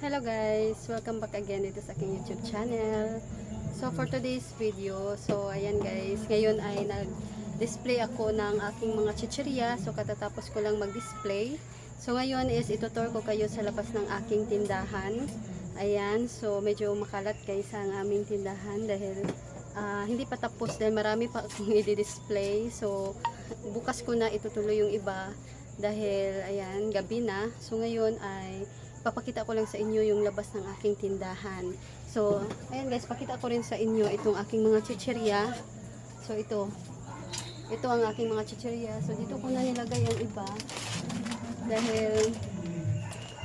Hello guys! Welcome back again dito sa aking YouTube channel. So for today's video, ayan guys, ngayon ay nag-display ako ng aking mga chichirya. So katatapos ko lang mag-display. So ngayon is itutur ko kayo sa labas ng aking tindahan. Ayan, so medyo makalat guys ang aming tindahan dahil hindi pa tapos dahil marami pa akong i-display. So bukas ko na itutuloy yung iba dahil ayan, gabi na. So ngayon ay papakita ko lang sa inyo yung labas ng aking tindahan. So, ayan guys, pakita ko rin sa inyo itong aking mga chichirya. So, ito ang aking mga chichirya. So, dito ko na nilagay ang iba. Dahil,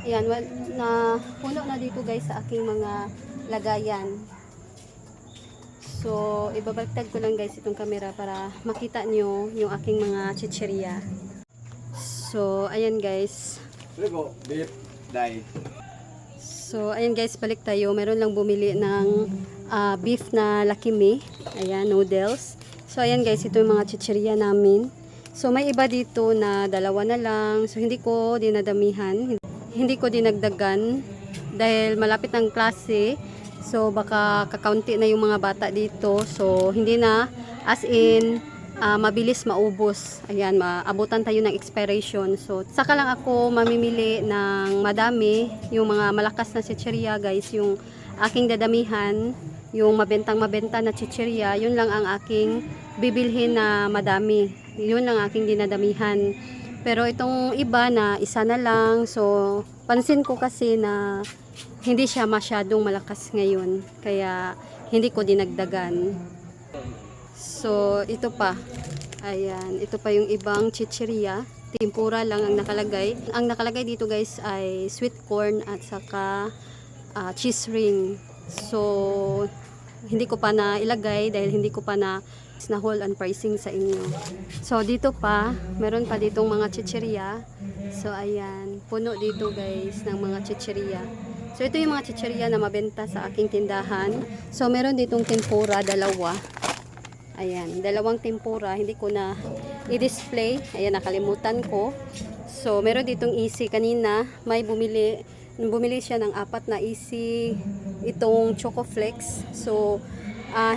ayan, na puno na dito guys sa aking mga lagayan. So, ibabagtag ko lang guys itong camera para makita nyo yung aking mga chichirya. So, ayan guys. So, ayan guys, balik tayo. Meron lang bumili ng beef na lakimi. Ayan, noodles. So, ayan guys, ito yung mga chichirya namin. So, may iba dito na dalawa na lang. So, hindi ko dinadamihan. Hindi ko dinagdagan. Dahil malapit ng klase. So, baka kakaunti na yung mga bata dito. So, hindi na as in mabilis maubos. Ayan, maabutan tayo ng expiration. So, saka lang ako mamimili ng madami. Yung mga malakas na chichirya, guys, yung aking dadamihan, yung mabenta na chichirya, yun lang ang aking bibilhin na madami. Yun lang aking dinadamihan. Pero itong iba na isa na lang, so, pansin ko kasi na hindi siya masyadong malakas ngayon. Kaya, hindi ko dinagdagan. So, ito pa. Ayan, ito pa yung ibang chichirya. Tempura lang ang nakalagay. Ang nakalagay dito guys ay sweet corn at saka cheese ring. So, hindi ko pa na ilagay dahil hindi ko pa na haul and pricing sa inyo. So, dito pa, meron pa ditong mga chichirya. So, ayan, puno dito guys ng mga chichirya. So, ito yung mga chichirya na mabenta sa aking tindahan. So, meron ditong tempura, dalawa. Ayan, dalawang tempura, hindi ko na i-display. Ayan, nakalimutan ko. So, meron ditong easy. Kanina, may bumili siya ng 4 na easy. Itong Choco Flakes. So,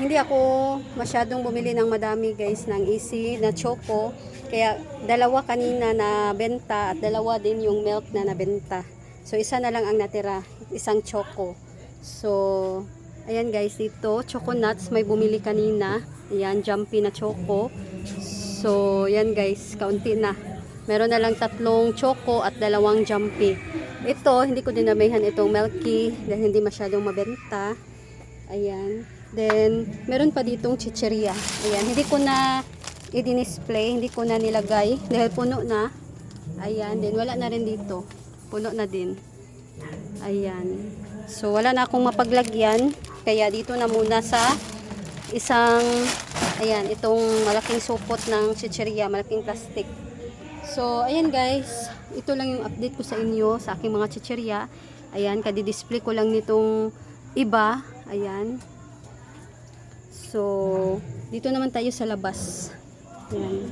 hindi ako masyadong bumili ng madami guys ng easy na choco. Kaya, dalawa kanina na benta at dalawa din yung milk na nabenta. So, isa na lang ang natira. Isang choco. So, ayan guys, dito, choco nuts, may bumili kanina. Ayan, jumpy na choco. So, yan guys, kaunti na. Meron na lang 3 choco at 2 jumpy. Ito, hindi ko dinamihan itong milky dahil hindi masyadong mabenta. Ayan. Then, meron pa ditong chichirya. Ayan, hindi ko na i-display, hindi ko na nilagay dahil puno na. Ayan, then wala na rin dito. Puno na din. Ayan. So, wala na akong mapaglagyan. Kaya dito na muna sa isang, ayan, itong malaking supot ng chichirya, malaking plastic. So, ayan guys, ito lang yung update ko sa inyo sa aking mga chichirya. Ayan, kadi-display ko lang nitong iba. Ayan. So, dito naman tayo sa labas. Ayan.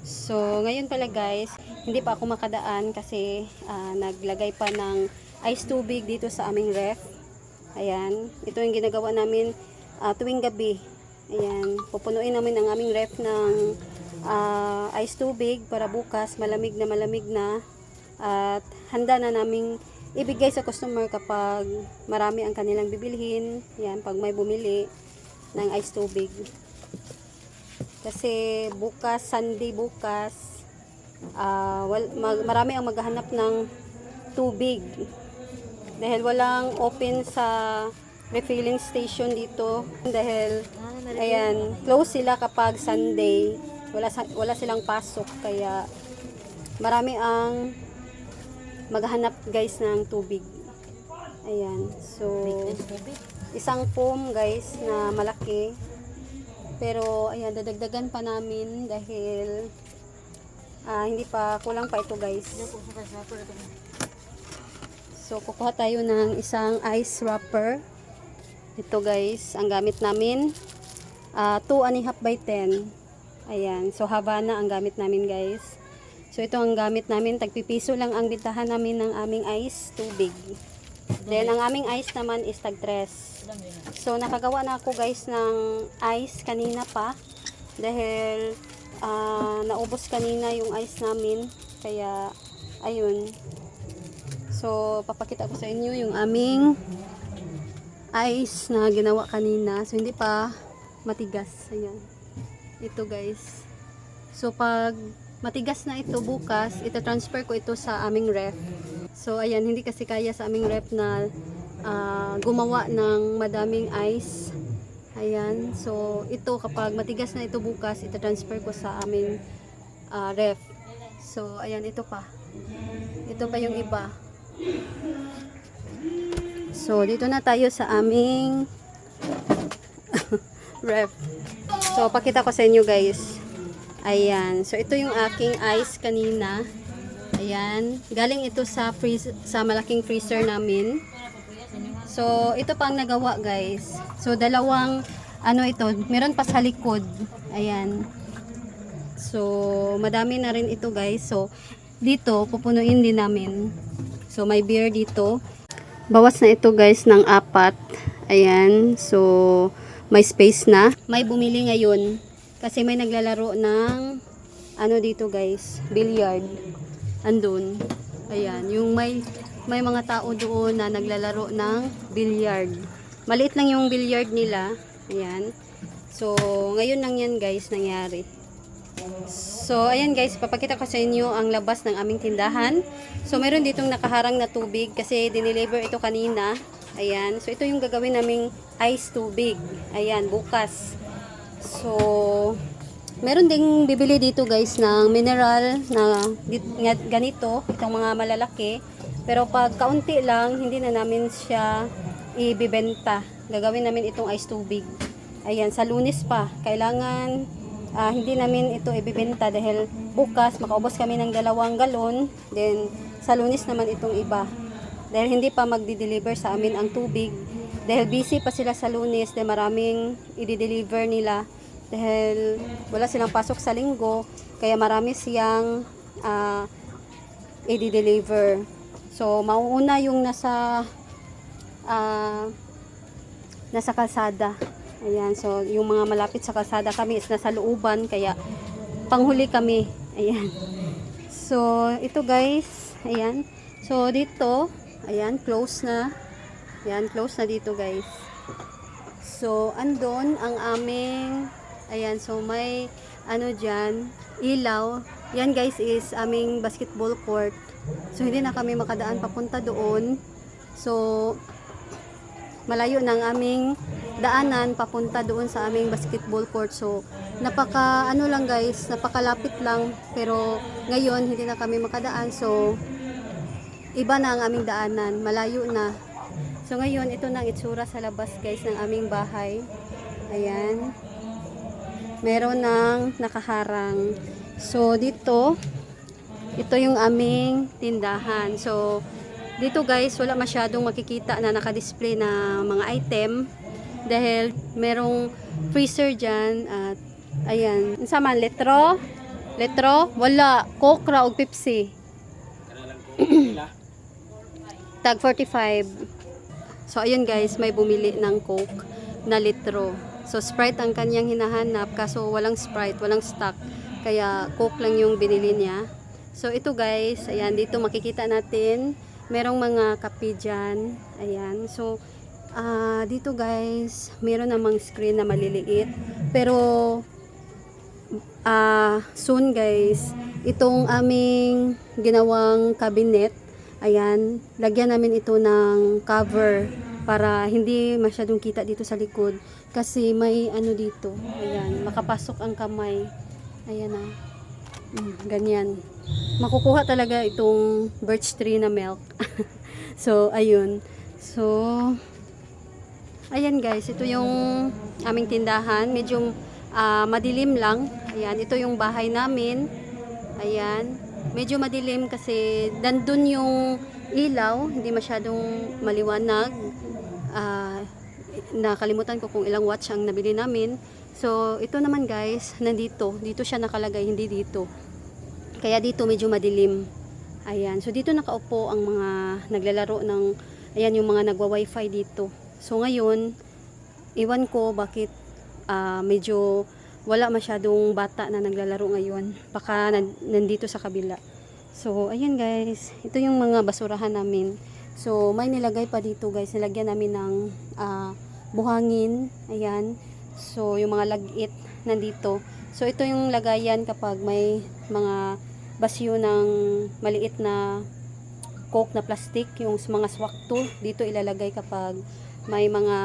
So, ngayon pala guys, hindi pa ako makadaan kasi naglagay pa ng ice tubig dito sa aming ref. Ayan, ito yung ginagawa namin tuwing gabi. Ayan, pupunuin namin ang aming ref ng ice tubig para bukas malamig na at handa na naming ibigay sa customer kapag marami ang kanilang bibilhin. Ayan, pag may bumili ng ice tubig. Kasi bukas, Sunday bukas, marami ang maghahanap ng tubig. Dahil walang open sa refilling station dito. Dahil, ayan, close sila kapag Sunday. Wala silang pasok. Kaya, marami ang maghahanap guys ng tubig. Ayan. So, isang foam guys na malaki. Pero, ayan, dadagdagan pa namin dahil hindi pa, kulang pa ito guys. So, kukuha tayo ng isang ice wrapper. Ito guys, ang gamit namin, 2.5 by 10. Ayan, so Havana ang gamit namin guys. So, ito ang gamit namin, tagpipiso lang ang bintahan namin ng aming ice, tubig. Then, ang aming ice naman is tag 3. So, nakagawa na ako guys ng ice kanina pa. Dahil, naubos kanina yung ice namin. Kaya, ayun. So, papakita ko sa inyo yung aming ice na ginawa kanina. So, hindi pa matigas. Ayan. Ito guys. So, pag matigas na ito bukas, ita-transfer ko ito sa aming ref. So, ayan, hindi kasi kaya sa aming ref na gumawa ng madaming ice. Ayan. So, ito kapag matigas na ito bukas, ita-transfer ko sa aming ref. So, ayan, ito pa. Ito pa yung iba. So, dito na tayo sa aming ref. So, pakita ko sa inyo guys. Ayan. So, ito yung aking ice kanina. Ayan. Galing ito sa malaking freezer namin. So, ito pa ang nagawa guys. So, dalawang, ito, meron pa sa likod. Ayan. So, madami na rin ito guys. So, dito, pupunuin din namin. So, may beer dito. Bawas na ito guys ng 4. Ayan. So, may space na. May bumili ngayon. Kasi may naglalaro ng, dito guys, billiard. Andun. Ayan. Yung may mga tao doon na naglalaro ng billiard. Maliit lang yung billiard nila. Ayan. So, ngayon lang yan guys nangyari. So, ayan guys, papakita ko sa inyo ang labas ng aming tindahan. So, meron ditong nakaharang na tubig kasi dineliver ito kanina. Ayan. So, ito yung gagawin naming ice tubig. Ayan, bukas. So, meron ding bibili dito guys ng mineral na ganito, itong mga malalaki. Pero pag kaunti lang, hindi na namin siya ibibenta. Gagawin namin itong ice tubig. Ayan, sa Lunes pa. Kailangan hindi namin ito ibibenta dahil bukas makaubos kami ng 2 galon. Then, sa Lunes naman itong iba. Dahil hindi pa magdi-deliver sa amin ang tubig. Dahil busy pa sila sa Lunes, dahil maraming i-deliver nila. Dahil wala silang pasok sa linggo, kaya marami siyang i-deliver. So, mauuna yung nasa kalsada. Ayan, so yung mga malapit sa kalsada kami is nasa looban, kaya panghuli kami. Ayan. So, ito guys, ayan. So, dito, ayan, close na. Ayan, close na dito guys. So, andon ang aming, ayan, so may, dyan, ilaw. Yan guys is aming basketball court. So, hindi na kami makadaan papunta doon. So, malayo ng aming daanan papunta doon sa aming basketball court. So, lang guys, napakalapit lang. Pero, ngayon, hindi na kami makadaan. So, iba na ang aming daanan. Malayo na. So, ngayon, ito na ang itsura sa labas guys ng aming bahay. Ayan. Meron ng nakaharang. So, dito, ito yung aming tindahan. So, dito guys, wala masyadong makikita na nakadisplay na mga item. Dahil merong freezer dyan. At, ayan. Sa man, letro? Letro? Wala. Coke ra o Pepsi. Tag 45. So, ayun guys, may bumili ng Coke na litro. So, Sprite ang kanyang hinahanap. Kaso, walang Sprite, walang stock. Kaya, Coke lang yung binili niya. So, ito guys, ayan, dito makikita natin. Merong mga kape dyan. Ayan. So, dito guys, meron namang screen na maliliit. Pero, soon guys, itong aming ginawang cabinet, ayan, lagyan namin ito ng cover para hindi masyadong kita dito sa likod. Kasi may dito. Ayan, makapasok ang kamay. Ayan na. Ganyan. Makukuha talaga itong birch tree na milk. So, ayun. So, ayan guys, ito yung aming tindahan. Medyo madilim lang. Ayan, ito yung bahay namin. Ayan. Medyo madilim kasi nandun yung ilaw. Hindi masyadong maliwanag. Nakalimutan ko kung ilang watts ang nabili namin. So, ito naman guys, nandito. Dito siya nakalagay, hindi dito. Kaya dito medyo madilim. Ayan. So, dito nakaupo ang mga naglalaro ng Ayan yung mga nagwa-wifi dito. So ngayon, iwan ko bakit medyo wala masyadong bata na naglalaro ngayon. Baka nandito sa kabila. So ayan guys, ito yung mga basurahan namin. So may nilagay pa dito guys, nilagyan namin ng buhangin. Ayan. So yung mga lagit nandito. So ito yung lagayan kapag may mga basyo ng maliit na coke na plastic, yung mga swakto dito ilalagay kapag may mga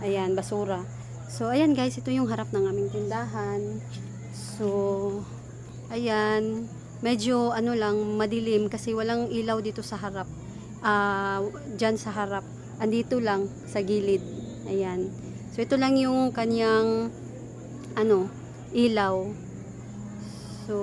ayan, basura. So ayan guys, ito yung harap ng aming tindahan. So ayan, medyo lang, madilim kasi walang ilaw dito sa harap. Dyan sa harap, andito lang sa gilid. Ayan. So ito lang yung kanyang ilaw. So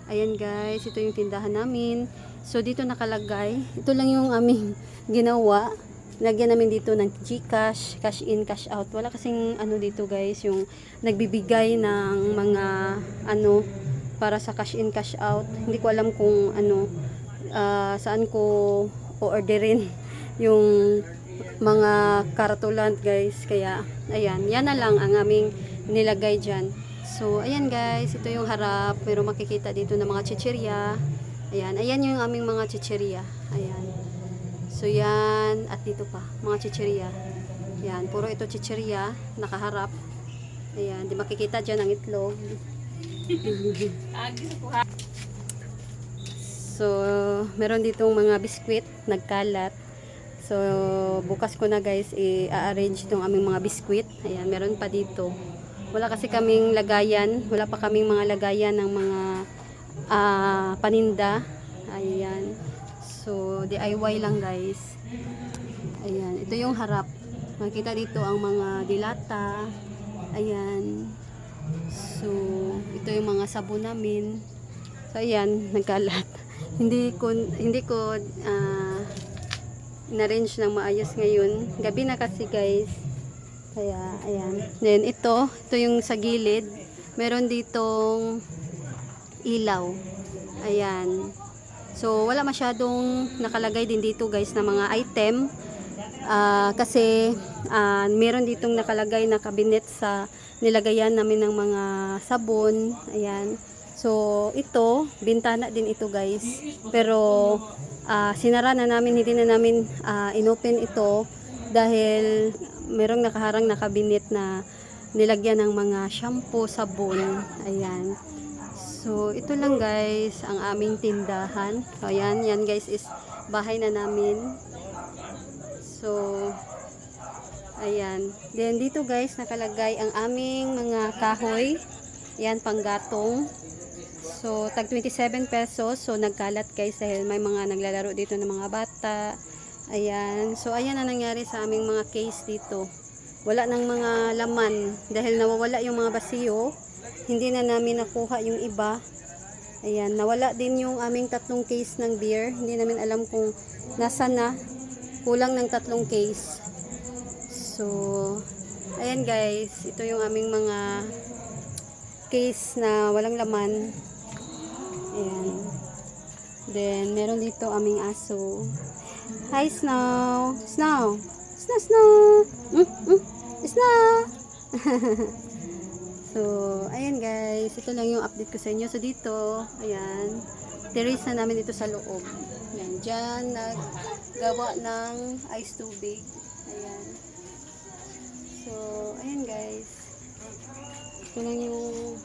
ayan guys, ito yung tindahan namin. So dito nakalagay, ito lang yung aming ginawa. Lagyan namin dito ng GCash, cash in, cash out. Wala kasing dito guys, yung nagbibigay ng mga para sa cash in, cash out. Hindi ko alam kung saan ko o-orderin yung mga karatulant guys. Kaya ayan, yan na lang ang aming nilagay dyan. So ayan guys, ito yung harap. Pero makikita dito ng mga chichirya. Ayan, ayan yung aming mga chichirya. Ayan. So yan, at dito pa, mga chichirya. Ayan, puro ito chichirya, nakaharap. Ayan, di makikita dyan ang itlog. So, meron ditong mga biskwit, nagkalat. So, bukas ko na guys, i-arrange itong aming mga biskwit. Ayan, meron pa dito. Wala kasi kaming lagayan, wala pa kaming mga lagayan ng mga paninda. Ayan. So, DIY lang guys. Ayan, ito yung harap. Makita dito ang mga dilata. Ayan. So, ito yung mga sabon namin. So, ayan, nagkalat. hindi ko na-arrange ng maayos ngayon. Gabi na kasi guys. Kaya, ayan. Then, ito yung sa gilid. Meron ditong ilaw. Ayan. So, wala masyadong nakalagay din dito guys na mga item. Kasi, meron ditong nakalagay na cabinet sa nilagayan namin ng mga sabon. Ayan. So, ito, bintana din ito guys. Pero, sinara na namin, hindi na namin inopen ito dahil merong nakaharang na cabinet na nilagyan ng mga shampoo, sabon. Ayan. So, ito lang guys, ang aming tindahan. So, ayan, yan guys is bahay na namin. So, ayan. Then, dito guys, nakalagay ang aming mga kahoy. Ayan, panggatong. So, tag 27 pesos. So, nagkalat guys dahil may mga naglalaro dito ng mga bata. Ayan. So, ayan na nangyari sa aming mga case dito. Wala nang mga laman dahil nawawala yung mga basiyo. Hindi na namin nakuha yung iba. Ayan, nawala din yung aming 3 case ng beer. Hindi namin alam kung nasa na. Kulang ng 3 case. So, ayan guys, ito yung aming mga case na walang laman. Ayan. Then, meron dito aming aso. Hi, Snow! Snow! Snow, Snow! Snow! So, ayan guys, ito lang yung update ko sa inyo. So, dito, ayan, terrace na namin ito sa loob. Ayan, dyan, naggawa ng ice tubig. Ayan. So, ayan guys. Ito lang yung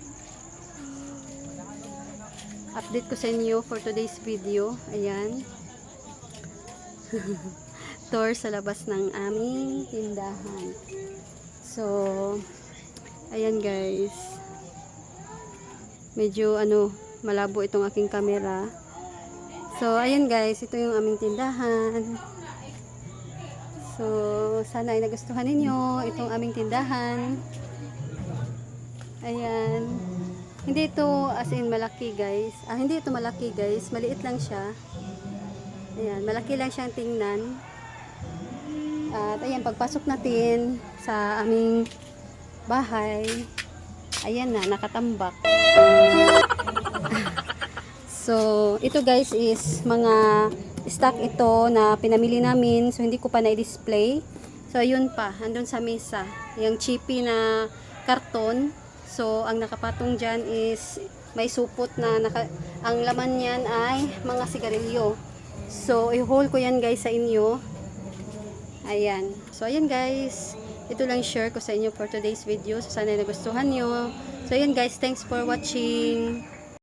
update ko sa inyo for today's video. Ayan. Tour sa labas ng aming tindahan. So, ayan guys. Medyo malabo itong aking camera. So, ayan guys, ito yung aming tindahan. So, sana ay nagustuhan ninyo itong aming tindahan. Ayan. Hindi ito as in malaki guys. Hindi ito malaki guys. Maliit lang siya. Ayan, malaki lang siyang tingnan. At ayan, pagpasok natin sa aming bahay, ayan na, nakatambak. So, ito guys is mga stock ito na pinamili namin. So, hindi ko pa na-display. So, ayun pa. Andun sa mesa. Yung chippy na karton. So, ang nakapatong dyan is may supot na ang laman niyan ay mga sigarilyo. So, i-haul ko yan guys sa inyo. Ayan. So, ayan guys. Ito lang share ko sa inyo for today's video. So, sana nagustuhan nyo. So, ayan guys. Thanks for watching.